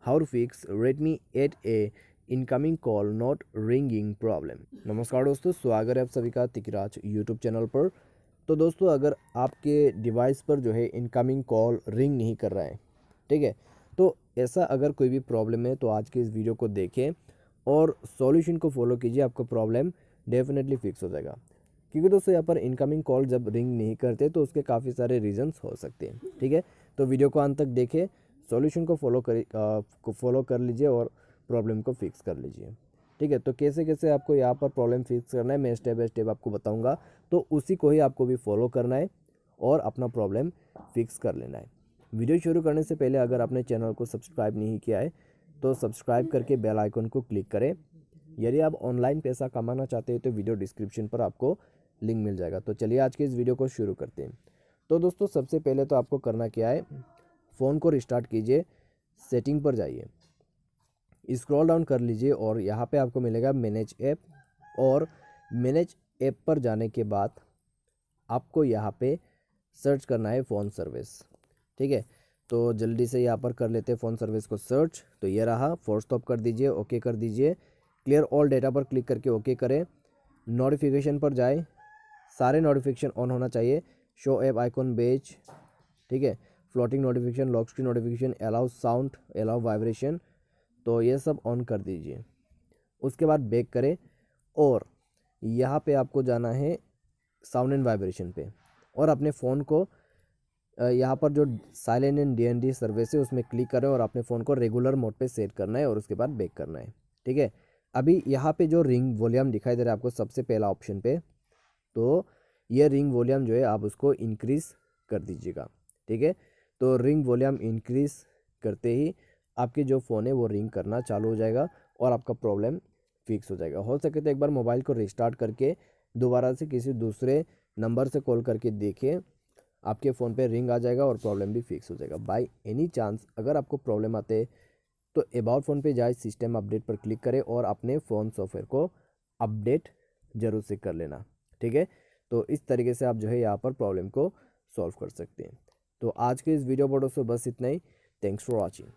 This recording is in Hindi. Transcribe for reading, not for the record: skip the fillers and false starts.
How to fix Redmi 8A incoming call not ringing problem. नमस्कार दोस्तों, स्वागत है आप सभी का तिकराज यूट्यूब चैनल पर। तो दोस्तों, अगर आपके डिवाइस पर जो है इनकमिंग कॉल रिंग नहीं कर रहा है, ठीक है, तो ऐसा अगर कोई भी प्रॉब्लम है तो आज के इस वीडियो को देखें और सॉल्यूशन को फॉलो कीजिए, आपका प्रॉब्लम डेफिनेटली फिक्स हो जाएगा। क्योंकि दोस्तों यहाँ पर इनकमिंग कॉल जब रिंग नहीं करते तो उसके काफ़ी सारे रीजंस हो सकते हैं, ठीक है। तो वीडियो को अंत तक देखें, सॉल्यूशन को फॉलो कर लीजिए और प्रॉब्लम को फिक्स कर लीजिए, ठीक है। तो कैसे कैसे आपको यहाँ पर प्रॉब्लम फिक्स करना है मैं स्टेप बाय स्टेप आपको बताऊँगा, तो उसी को ही आपको भी फॉलो करना है और अपना प्रॉब्लम फिक्स कर लेना है। वीडियो शुरू करने से पहले अगर आपने चैनल को सब्सक्राइब नहीं किया है तो सब्सक्राइब करके बेल आइकन को क्लिक करें। यदि आप ऑनलाइन पैसा कमाना चाहते हैं तो वीडियो डिस्क्रिप्शन पर आपको लिंक मिल जाएगा। तो चलिए आज के इस वीडियो को शुरू करते हैं। तो दोस्तों, सबसे पहले तो आपको करना क्या है, फ़ोन को रिस्टार्ट कीजिए, सेटिंग पर जाइए, स्क्रॉल डाउन कर लीजिए और यहाँ पे आपको मिलेगा मैनेज ऐप। और मैनेज ऐप पर जाने के बाद आपको यहाँ पे सर्च करना है फ़ोन सर्विस, ठीक है। तो जल्दी से यहाँ पर कर लेते हैं फ़ोन सर्विस को सर्च। तो ये रहा, फोर्स स्टॉप कर दीजिए, ओके कर दीजिए, क्लियर ऑल डेटा पर क्लिक करके ओके करें। नोटिफिकेशन पर जाए, सारे नोटिफिकेशन ऑन होना चाहिए, शो ऐप आइकॉन बेज, ठीक है, floating notification, lock screen notification, allow sound, allow vibration, तो ये सब ऑन कर दीजिए। उसके बाद बैक करें और यहाँ पे आपको जाना है साउंड एंड वाइब्रेशन पे और अपने फ़ोन को यहाँ पर जो साइलेंट एंड DND सर्विस है उसमें क्लिक करें और अपने फ़ोन को रेगुलर मोड पे सेट करना है और उसके बाद बैक करना है, ठीक है। अभी यहाँ पे जो रिंग वॉल्यूम दिखाई दे रहा है आपको सबसे पहला ऑप्शन पे, तो ये रिंग वॉल्यूम जो है आप उसको इंक्रीज़ कर दीजिएगा, ठीक है। तो रिंग वॉल्यूम इंक्रीज़ करते ही आपके जो फ़ोन है वो रिंग करना चालू हो जाएगा और आपका प्रॉब्लम फिक्स हो जाएगा। हो सके तो एक बार मोबाइल को रिस्टार्ट करके दोबारा से किसी दूसरे नंबर से कॉल करके देखिए, आपके फ़ोन पे रिंग आ जाएगा और प्रॉब्लम भी फिक्स हो जाएगा। बाय एनी चांस अगर आपको प्रॉब्लम आते तो अबाउट फ़ोन पे जाए, सिस्टम अपडेट पर क्लिक करें और अपने फ़ोन सॉफ्टवेयर को अपडेट ज़रूर से कर लेना, ठीक है। तो इस तरीके से आप जो है यहाँ पर प्रॉब्लम को सॉल्व कर सकते हैं। तो आज के इस वीडियो पर दोस्तों बस इतना ही। Thanks for watching.